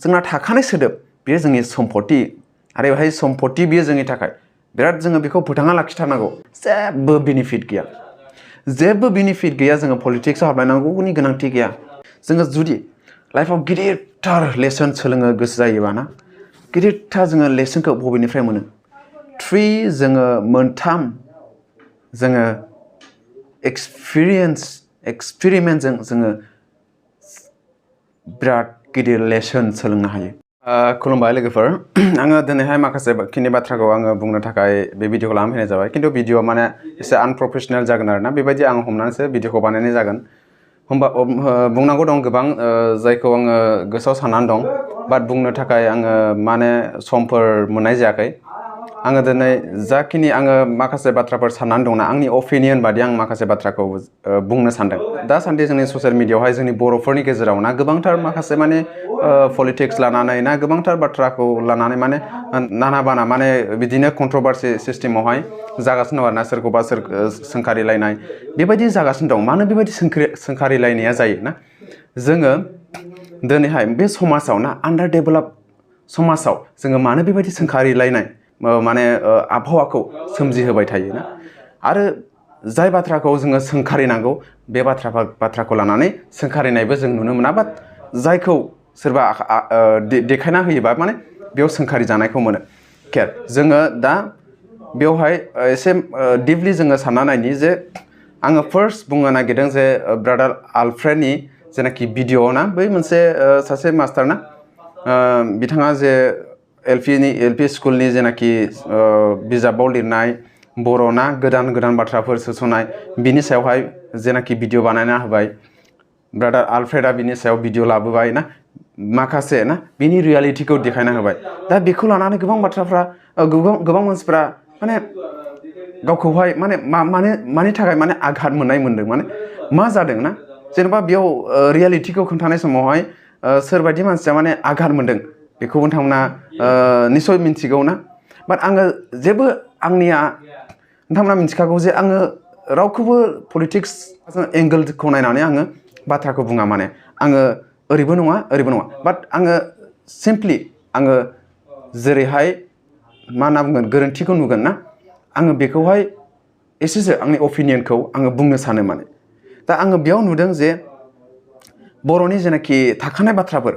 जोंना थाखानाय सोदोब बेयो जोंनि सम्पति आरो बेहाय सम्पति बेयो जोंनि थाखाय बिराद जोङो बेखौ फोथांना लाखिथारनांगौ जेबो बेनिफिट गैया जेबो बेनिफिट गैया जोङो पलिटिक्सआव हाबलायनांगौनि गोनांथि गैया जोङो जुदि लाइफआव गिदिरथार लेसन सोलोंनो गोसो जायोबा ना गिदिरथार जोङो लेसनखौ बबेनिफ्राय मोनो 3 जोङो मोनथाम जोङो एक्सपेरिमेन्टजों जोङो बिराद गिदिर लेसन सोलोंनो हायो खुलुमबाय लोगोफोर आङो दिनैहाय माखासे खिनि बाथ्राखौ आङो बुंनो थाखाय बे भिडिअखौ लानानै फैनाय जाबाय खिन्थु भिडिअआ माने एसे आनप्रफेसनेल जागोन आरोना बेबायदि आं हमनानैसो भिडिअखौ बानायनाय जागोन होमबा बुंनांगौ दं गोबां जायखौ आङो गोसोआव साननानै दं बाट बुंनो थाखाय आङो माने समफोर मोननाय जायाखै आङो दिनै जाखिनि आङो माखासे बाथ्राफोर साननानै दंना आंनि अपिनियन बादि आं माखासे बाथ्राखौ बुंनो सानदों दासान्दि जोंनि ससियेल मिडियायावहाय जोंनि बर'फोरनि गेजेराव ना गोबांथार माखासे माने पलिटिक्स लानानै ना गोबांथार बाथ्राखौ लानानै माने नाना बाना माने बिदिनो कन्ट्रभार्सि सिस्टेमावहाय जागासिनो दं आरोना सोरखौबा सोंखारिलायनाय बेबायदि जागासिनो दं मानो बेबायदि सोंखारिलायनाया जायो ना जोङो दिनैहाय बे समाजाव ना आन्डार डेभेलप समाजाव जोङो मानो बेबायदि सोंखारिलायनाय माने आबहावाखौ सोमजिहोबाय थायो ना आरो जाय बाथ्राखौ जोङो सोंखारिनांगौ बे बाथ्राखौ लानानै सोंखारिनायबो जों नुनो मोना बाट जायखौ सोरबा देखायना होयोबा माने बेयाव सोंखारि जानायखौ मोनो केर जोङो दा बेवहाय एसे डिपलि जोङो सानना नायनि जे आङो फार्स्ट बुंनो नागिरदों जे ब्रादार आलफ्रेडनि जेनाखि भिडिअ ना बै मोनसे सासे मास्टार ना बिथाङा जे एलपि स्कुलनि जेनाखि बिजाबाव लिरनाय बर'ना गोदान बाथ्राफोर सोस'नाय बिनि सायावहाय जेनाखि भिडिअ बानायना होबाय ब्रादार आलफ्रेडआ बिनि सायाव भिडिअ लाबोबाय ना माखासे ना बिनि रियेलिटिखौ देखायना होबाय दा बेखौ लानानै गोबां बाथ्राफ्रा गोबां मानसिफ्रा माने गावखौहाय माने मानि थाखाय माने आघात मोनदों माने मा जादों ना जेनेबा बेयाव रियेलिटिखौ खोन्थानाय समावहाय सोरबायदि मानसिया माने आघात मोनदों बेखौ नोंथांमोना निसय मिन्थिगौ ना बाट आङो जेबो आंनिया नोंथांमोना मिन्थिखागौ जे आङो रावखौबो पलिटिक्स एंगोलखौ नायनानै आङो बाथ्राखौ बुङा माने आङो ओरैबो नङा बाट आङो सिम्पलि आङो जेरैहाय मा होनना बुंगोन गोरोन्थिखौ नुगोन ना आङो बेखौहाय एसेसो आंनि अपिनियनखौ आङो बुंनो सानो माने दा आङो बेयाव नुदों जे बर'नि जेनाखि थाखानाय बाथ्राफोर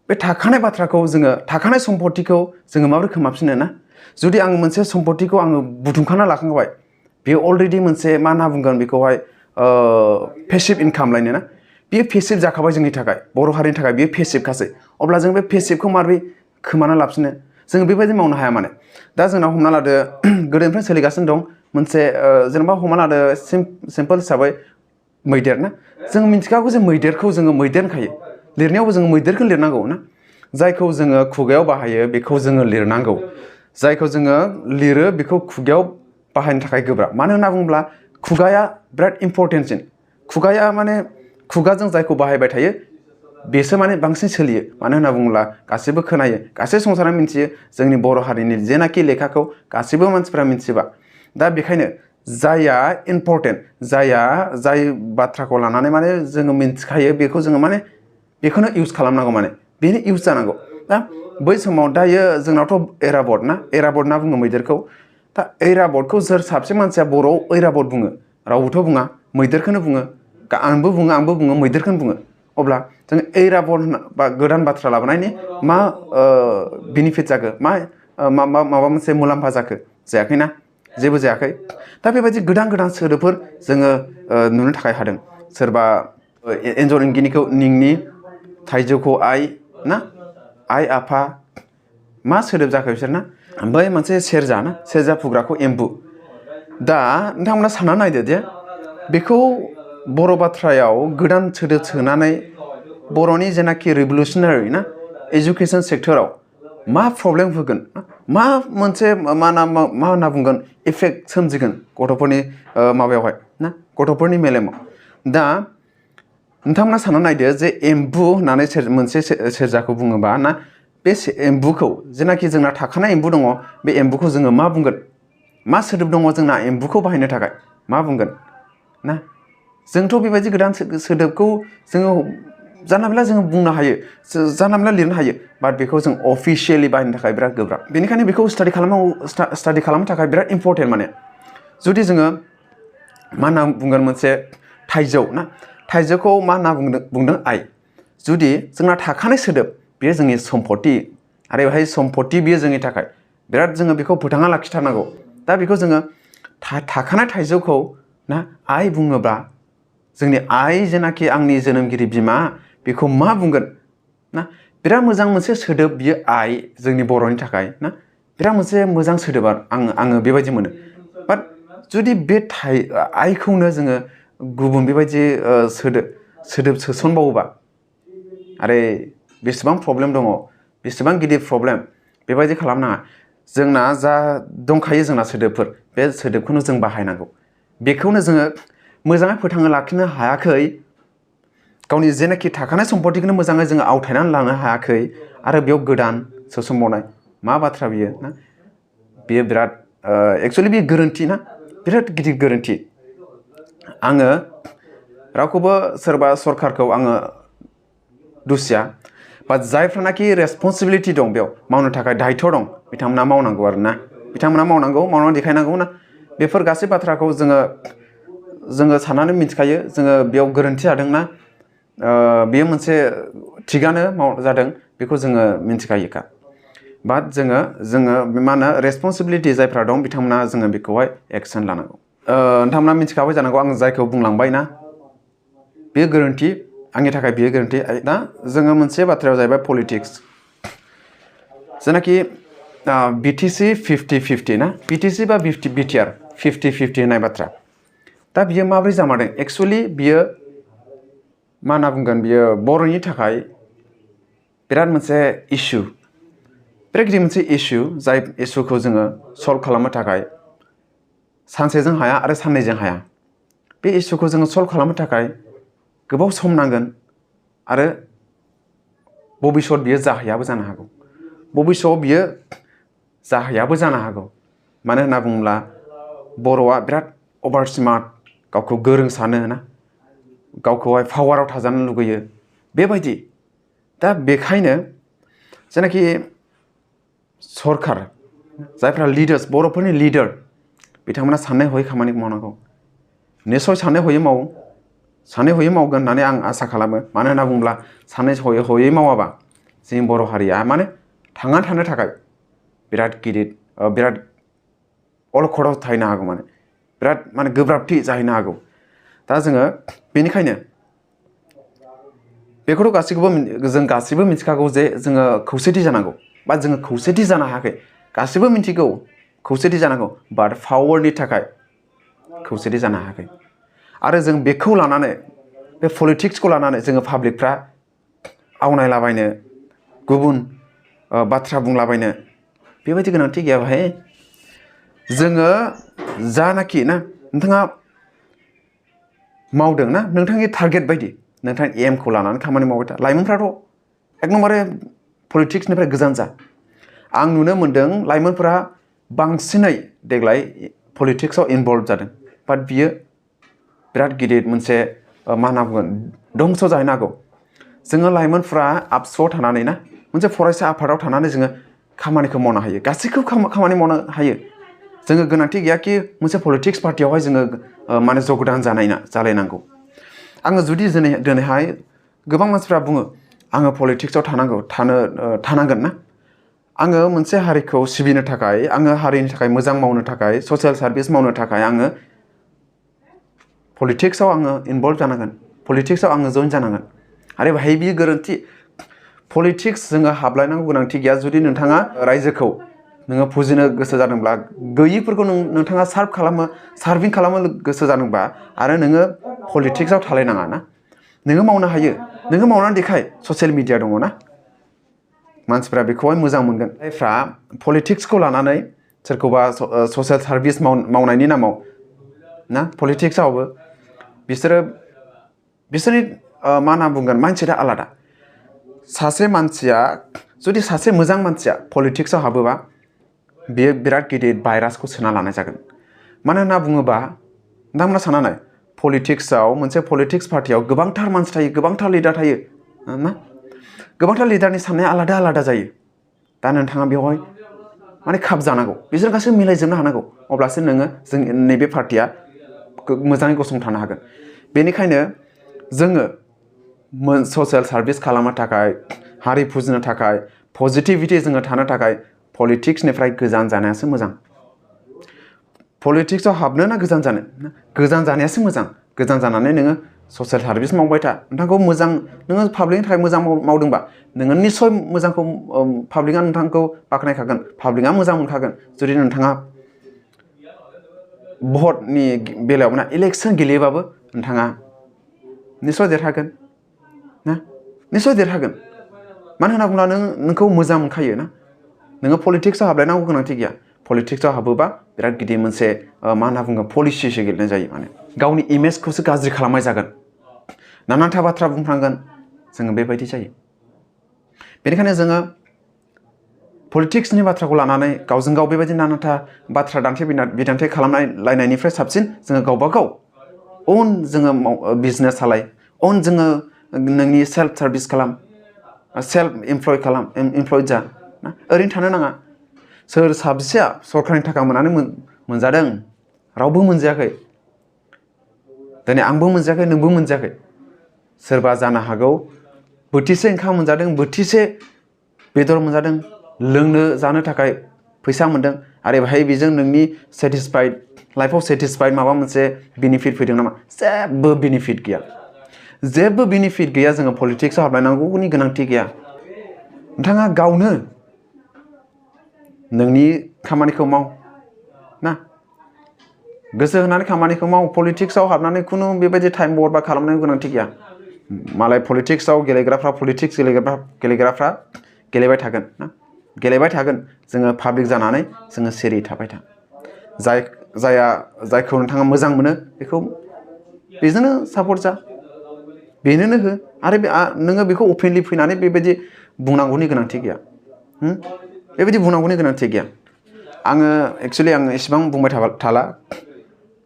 बे थाखानाय बाथ्राखौ जोङो थाखानाय सम्पतिखौ जोङो माबोरै खोमाफिनो ना जुदि आं मोनसे सम्पतिखौ आङो बुथुमखाना लाखांबाय बेयो अलरेडि मोनसे मा होनना बुंगोन बेखौहाय पेसिभ इनकाम लायनो ना बेयो पेसिभ जाखाबाय जोंनि थाखाय बर' हारिनि थाखाय बेयो पेसिभखासै अब्ला जों बे पेसिभखौ माबोरै खोमाना लाफिनो जोङो बेबायदि मावनो हाया माने दा जोंनाव हमना लादो गोदोनिफ्राय सोलिगासिनो दं मोनसे जेनेबा हमना लादो सिम्पोल हिसाबै मैदेर ना जों मिन्थिखागौ जे मैदेरखौ जोङो मैदेर होनखायो लिरनायावबो जोङो मैदेरखौ लिरनांगौ ना जायखौ जोङो खुगायाव बाहायो बेखौ जोङो लिरनांगौ जायखौ जोङो लिरो बेखौ खुगायाव बाहायनो थाखाय गोब्राब मानो होनना बुङोब्ला खुगाया बिराद इम्परटेन्टसिन खुगाया माने खुगाजों जायखौ बाहायबाय थायो बेसो माने बांसिन सोलियो मानो होनना बुङोब्ला गासैबो खोनायो गासै संसारानो मिन्थियो जोंनि बर' हारिनि जेनाखि लेखाखौ गासैबो मानसिफ्रा मिन्थिजोबा दा बेखायनो जायआ इम्परटेन्ट जाय बाथ्राखौ लानानै माने जोङो मिन्थिखायो बेखौ जोङो माने बेखौनो इउज खालामनांगौ माने बेनो इउज जानांगौ दा बै समाव दायो जोंनावथ' एराबट ना एराबट होनना बुङो मैदेरखौ दा एराबटखौ सोर साबसे मानसिया बर'आव एराबट बुङो रावबोथ' बुङा मैदेरखौनो बुङो आंबो बुङो मैदेरखौनो बुङो अब्ला जों एराबट बा गोदान बाथ्रा लाबोनायनि मा बेनिफिट जाखो माबा मोनसे मुलाम्फा जाखो जायाखैना जेबो जायाखै दा बेबायदि गोदान सोदोबफोर जोङो नुनो थाखाय हादों सोरबा एन्जर इंगिनिखौ निंनि थाइजौखौ आइ ना आइ आफा मा सोदोब जाखो बिसोर ना ओमफ्राय मोनसे सेरजा फुग्राखौ एम्बु दा नोंथांमोना सानना नायदो जे बेखौ बर' बाथ्रायाव गोदान सोदोब सोनानै बर'नि जेनाखि रिभलिउसनारि ना एजुकेसन सेक्टराव मा प्रब्लेम होगोन मा मोनसे मा होनना बुंगोन इफेक्ट सोमजिगोन गथ'फोरनि माबायावहाय ना गथ'फोरनि मेलेमाव दा नोंथांमोना सानना नायदो जे एम्बु होननानै मोनसे सेरजाखौ बुङोबा ना बे एम्बुखौ जेनाखि जोंना थाखानाय एम्बु दङ बे एम्बुखौ जोङो मा बुंगोन मा सोदोब दङ जोंना एम्बुखौ बाहायनो थाखाय मा बुंगोन ना जोंथ' बेबायदि गोदान सोदोबखौ जोङो जानला मोनला जों बुंनो हायो जानला मोनला लिरनो हायो बाट बेखौ जों अफिशियेलि बाहायनो थाखाय बिराद गोब्राब बेनिखायनो बेखौ स्टाडि खालामनो थाखाय बिराद इम्पर्टेन्ट माने जुदि जोङो मा होनना बुंगोन मोनसे थाइजौ ना थाइजौखौ मा होनना बुंदों आइ जुदि जोंना थाखानाय सोदोब बेयो जोंनि सम्पति आरो बेवहाय सम्पति बेयो जोंनि थाखाय बिराद जोङो बेखौ फोथांना लाखिथारनांगौ दा बेखौ जोङो थाखानाय थाइजौखौ ना आइ बुङोब्ला जोंनि आइ जेनाखि आंनि जोनोमगिरि बिमा बेखौ मा बुंगोन ना बिराद मोजां मोनसे सोदोब बियो आइ जोंनि बर'नि थाखाय ना बिराद मोनसे मोजां सोदोब आङो बेबायदि मोनो बाट जुदि बे आइखौनो जोङो गुबुन बेबायदि सोदोब सोसनबावोबा आरे बेसेबां प्रब्लेम दङ बेसेबां गिदिर प्रब्लेम बेबायदि खालामनाङा जोंना जा दंखायो जोंना सोदोबफोर बे सोदोबखौनो जों बाहायनांगौ बेखौनो जोङो मोजाङै फोथांना लाखिनो हायाखै गावनि जेनाखि थाखानाय सम्पतिखौनो मोजाङै जोङो आवथायनानै लानो हायाखै आरो बेयाव गोदान सोसनबावनाय मा बाथ्रा बियो ना बियो बिराद एक्चुअलि बियो गोरोन्थि ना बिराद गिदिर गोरोन्थि आङो रावखौबो सोरबा सरकारखौ आङो दुसिया बाट जायफ्रानाखि रेसपन्सिबिलिटि दं बेयाव मावनो थाखाय दायित्व दं बिथांमोना मावनांगौ आरो ना बिथांमोना मावनानै देखायनांगौ ना बेफोर गासै बाथ्राखौ जोङो साननानै मिथिखायो जोङो बेयाव गोरोन्थि जादोंना बेयो मोनसे थिगानो जादों बेखौ जोङो मिथिखायोखा बाट जोङो मा होनो रेसपन्सिबिलिटि जायफ्रा दं बिथांमोना जोङो बेखौहाय एक्सन लानांगौ नोंथांमोना मिथिखाबाय जानांगौ आं जायखौ बुंलांबाय ना बेयो गोरोन्थि आंनि थाखाय बेयो गोरोन्थि दा जोङो मोनसे बाथ्रायाव जाहैबाय पलिटिक्स जेनाखि BTC 50-50 ना BTC बा BTR 50-50 होननाय बाथ्रा दा बियो माब्रै जामारदों एक्चुअलि बियो मा होनना बुंगोन बियो बर'नि थाखाय बिराद मोनसे इस्यु बिराद गिदिर मोनसे इस्यु जाय इस्युखौ जोङो सल्भ खालामनो थाखाय सानसेजों हाया आरो साननैजों हाया बे इस्युखौ जोङो सल्भ खालामनो थाखाय गोबाव सम नांगोन आरो भबिष्यत बियो जाहैयाबो जानो हागौ भबिष्यतआव बियो जाहैयाबो जानो हागौ मानो होनना बुङोब्ला बर'आ बिराद अभार स्मार्ट गावखौ गोरों सानो ना गावखौहाय पावाराव थाजानो लुगैयो बेबायदि दा बेखायनो जेनाखि सरकार जायफ्रा लिडार्स बर'फोरनि लिडार बिथांमोना साननाय हयै खामानिखौ मावनांगौ निस्सय साननाय हयै मावगोन होननानै आं आसा खालामो मानो होनना बुङोब्ला साननाय हयै मावाबा जोंनि बर' हारिया माने थांनानै थानो थाखाय बिराद अलखदाव थाहैनो हागौ माने बिराद माने गोब्राबथि जाहैनो हागौ दा जोङो बेनिखायनो बेखौथ' जों गासैबो मिथिखागौ जे जोङो खौसेथि जानांगौ बा जोङो खौसेथि जानो हायाखै गासैबो मिथिगौ खौसेथि जानांगौ बाट पावारनि थाखाय खौसेथि जानो हायाखै आरो जों बेखौ लानानै बे पलिटिक्सखौ लानानै जोङो पाब्लिकफ्रा आवनायलाबायनो गुबुन बाथ्रा बुंलाबायनो बेबायदि गोनांथि गैया बाहाय जोङो जानाखि ना नोंथाङा मावदों ना नोंथांनि टारगेट बायदि नोंथांनि एमखौ लानानै खामानि मावबाय था लाइमोनफ्राथ' एकदमबारे पलिटिक्सनिफ्राय गोजान जा आं नुनो मोन्दों लाइमोनफोरा बांसिनै देग्लाय पलिटिक्सआव इनभल्भ जादों बाट बियो बिराद गिदिर मोनसे मा होनना बुंगोन दंस' जाहैनो हागौ जोङो लाइमोनफ्रा आबसुआव थानानै ना मोनसे फरायसा आफादाव थानानै जोङो खामानिखौ मावनो हायो गासैखौबो खामानि मावनो हायो जोङो गोनांथि गैया कि मोनसे पलिटिक्स पार्टियावहाय जोङो माने जगदान जालायनांगौ आङो जुदि दिनैहाय गोबां मानसिफ्रा बुङो आङो पलिटिक्सआव थानांगोन ना आङो मोनसे हारिखौ सिबिनो थाखाय आङो हारिनि थाखाय मोजां मावनो थाखाय ससियेल सार्भिस मावनो थाखाय आङो पलिटिक्सआव आङो इनभल्भ जानांगोन पलिटिक्सआव आङो जइन जानांगोन आरो बेहाय बियो गोरोन्थि पलिटिक्स जोङो हाबलायनांगौ गोनांथि गैया जुदि नोंथाङा रायजोखौ नोङो फुजिनो गोसो जादोंब्ला गैयिफोरखौ नोंथाङा सार्भिं खालामनो गोसो जादोंबा आरो नोङो पलिटिक्सआव थालायनाङा ना नोङो मावनो हायो नोङो मावनानै देखाय ससियेल मिडिया दङ ना मानसिफ्रा बेखौहाय मोजां मोनगोन जायफ्रा पलिटिक्सखौ लानानै सोरखौबा ससियेल सार्भिस मावनायनि नामाव ना पलिटिक्सआवबो बिसोरनि मा होनना बुंगोन माइन्डसेटआ आलादा सासे मानसिया जुदि सासे मोजां मानसिया पलिटिक्सआव हाबोबा बियो बिराद गिदिर भाइरासखौ सोना लानाय जागोन मानो होनना बुङोबा नोंथांमोना साननानै पलिटिक्सआव मोनसे पलिटिक्स पार्टियाव गोबांथार मानसि थायो गोबांथार लिडार थायो ना गोबांथार लिडारनि साननाया आलादा आलादा जायो दा नोंथाङा बेवहाय माने खाब जानांगौ बिसोर गासैबो मिलायजोबनो हानांगौ अब्लासो नोङो जों नैबे पार्टिया मोजाङै गसंथानो हागोन बेनिखायनो जोङो ससियेल सार्भिस खालामनो थाखाय हारि फुजिनो थाखाय पजिटिभिटी जोङो थानो थाखाय पलिटिक्सनिफ्राय गोजान जानायासो मोजां पलिटिक्सआव हाबनो ना गोजान जानायासो मोजां गोजान जानानै नोङो ससियेल सार्भिस मावबाय था नोंथांखौ मोजां नोङो पाब्लिकनि थाखाय मोजां मावदोंबा नोङो निश्चय मोजांखौ पाब्लिकआ नोंथांखौ बाख्नायखागोन पाब्लिकआ मोजां मोनखागोन जुदि नोंथाङा भटनि बेलायाव ना इलेक्सन गेलेयोबाबो नोंथाङा निश्चय देरहागोन ना निश्चय देरहागोन मानो होनना बुङोब्ला नोंखौ मोजां मोनखायो ना नोङो पलिटिक्सआव हाबलायनांगौ गोनांथि गैया पलिटिक्सआव हाबोबा बिराद गिदिर मोनसे मा होनना बुङो पलिसिसो गेलेनाय जायो माने गावनि इमेजखौसो गाज्रि खालामनाय जागोन नानानथा बाथ्रा बुंफ्रांगोन जोङो बेबायदि जायो बेनिखायनो जोङो पलिटिक्सनि बाथ्राखौ लानानै गावजों गाव बेबायदि नानानथा बाथ्रा बिदान्थि खालामलायनायनिफ्राय साबसिन जोङो गावबा गाव अन जोङो बिजनेस सालाय अन जोङो नोंनि सेल्फ सार्भिस खालाम सेल्फ एमप्लय जा ना ओरैनो थानो नाङा सोर साबेसेया सरकारनि थाखा मोननानै मोनजादों रावबो मोनजायाखै दिनै आंबो मोनजायाखै नोंबो मोनजायाखै सोरबा जानो हागौ बोथिसे ओंखाम मोनजादों बोथिसे बेदर मोनजादों लोंनो जानो थाखाय फैसा मोनदों आरो बेहाय बेजों नोंनि सेटिसफाइड लाइफआव सेटिसफाइड माबा मोनसे बेनिफिट फैदों नामा जेबो बेनिफिट गैया जोङो पलिटिक्सआव हाबलायनांगौनि गोनांथि गैया नोंथाङा गावनो नोंनि खामानिखौ माव ना गोसो होनानै खामानिखौ माव पलिटिक्सआव हाबनानै खुनु बेबायदि टाइम बरबाद खालामनायनि गोनांथि गैया मालाय पलिटिक्सआव गेलेग्राफ्रा गेलेबाय थागोन ना गेलेबाय थागोन जोङो पाब्लिक जानानै जोङो सिरि थाबाय था जायखौ नोंथाङा मोजां मोनो बेखौ बेजोंनो सापर्ट जा बेनोनो हो आरो नोङो बेखौ अपेनलि फैनानै बेबायदि बुंनांगौनि गोनांथि गैया आङो एक्चुअलि आङो एसेबां बुंबाय थाला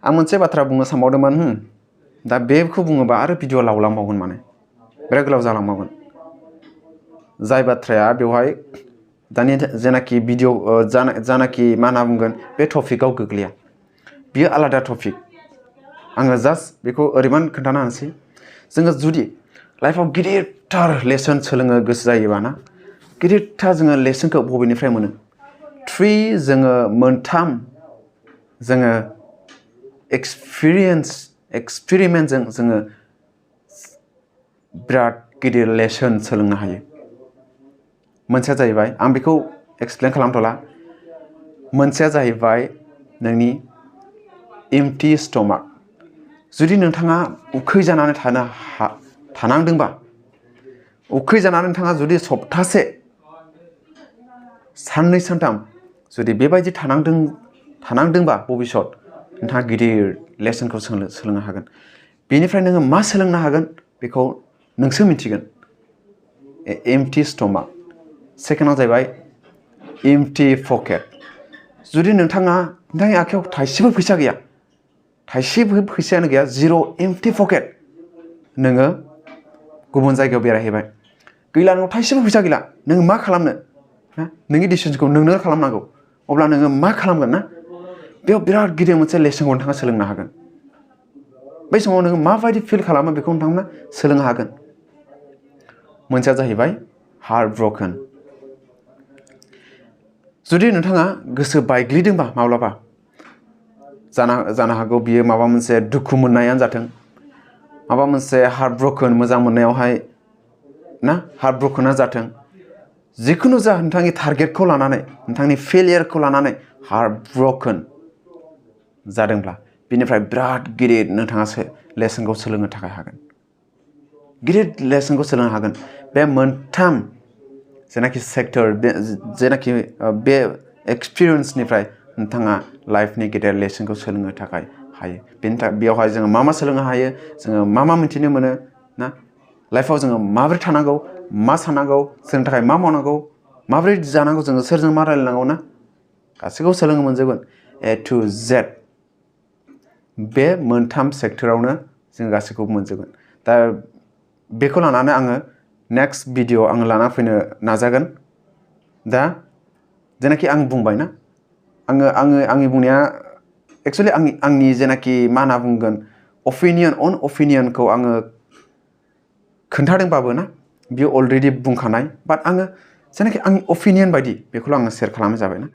आं मोनसे बाथ्रा बुंनो सानबावदोंमोन दा बेखौ बुङोबा आरो भिडिअ लावलांबावगोन माने बिराद गोलाव जालांबावगोन जाय बाथ्राया बेवहाय दानि जेनाखि भिडिअ जानाखि मा होनना बुंगोन बे टपिकआव गोग्लैया बियो आलादा टपिक आङो जास्ट बेखौ ओरैमान खोन्थाना होनोसै जोङो जुदि लाइफआव गिदिरथार लेसन सोलोंनो गोसो जायोबा ना गिदिरथार जोङो लेसनखौ बबेनिफ्राय मोनो जोङो मोनथाम जोङो एक्सपेरिमेन्टजों जोङो बिराद गिदिर लेसन सोलोंनो हायो मोनसेया जाहैबाय आं बेखौ एक्सप्लेन खालामथ'ला मोनसेया जाहैबाय नोंनि एम्पटि स्टमाक जुदि नोंथाङा उखै जानानै थानांदोंबा उखै जानानै नोंथाङा जुदि सप्तासे साननै सानथाम जुदि बेबायदि थानांदोंबा भबिष्यत नोंथाङा गिदिर लेसनखौ सोलोंनो हागोन बेनिफ्राय नोङो मा सोलोंनो हागोन बेखौ नोंसो मिथिगोन एम्पटि स्टमाक सेकेन्डआव जाहैबाय एम्पटि पकेट जुदि नोंथांनि आखायाव थाइसेबो फैसायानो गैया जिर' एम्पटि पकेट नोङो गुबुन जायगायाव बेरायहैबाय गैला नोंनाव थाइसेबो फैसा गैला नोङो मा खालामनो नोंनि डिसिसनखौ नोंनो खालामनांगौ अब्ला नोङो मा खालामगोन ना बेयाव बिराद गिदिर मोनसे लेसनखौ नोंथाङा सोलोंनो हागोन बै समाव नोङो माबायदि फिल खालामो बेखौ नोंथांमोना सोलोंनो हागोन मोनसेया जाहैबाय हार्ट ब्रकेन जुदि नोंथाङा गोसो बायग्लिदोंबा माब्लाबा जानो हागौ बियो माबा मोनसे दुखु मोननायानो जाथों माबा मोनसे हार्ट ब्रकेन मोजां मोननायावहाय ना हार्ट ब्रकेना जाथों जिखुनु जा नोंथांनि टारगेटखौ लानानै नोंथांनि फेलियारखौ लानानै हार्ट ब्रकेन जादोंब्ला बिनिफ्राय बिराद गिदिर नोंथाङा लेसनखौ सोलोंनो थाखाय हागोन गिदिर लेसनखौ सोलोंनो हागोन बे मोनथाम जेनाखि सेक्टर जेनाखि बे एक्सपिरियेन्सनिफ्राय नोंथाङा लाइफनि गेदेर लेसनखौ सोलोंनो थाखाय हायो बेनि थाखाय बेयावहाय जोङो मा सोलोंनो हायो जोङो मा मिथिनो मोनो ना लाइफआव जोङो माबोरै थानांगौ मा साननांगौ जोंनि थाखाय मा मावनांगौ माबोरै जानांगौ जोङो सोरजों मा रायलायनांगौ ना गासैखौबो सोलोंनो मोनजोबगोन A to Z बे मोनथाम सेक्टरावनो जों गासैखौबो मोनजोबगोन दा बेखौ लानानै आङो नेक्स्ट भिडिअ आं लाना फैनो नाजागोन दा जेनाखि आं बुंबाय ना आंनि बुंनाया एक्चुअली आंनि जेनाखि मा होनना बुंगोन अन अपिनियनखौ आङो खोन्थादोंबाबो ना बियो अलरेडि बुंखानाय बाट आङो जेनाखि आंनि अपिनियन बायदि बेखौल' आङो शेयार खालामनाय जाबाय ना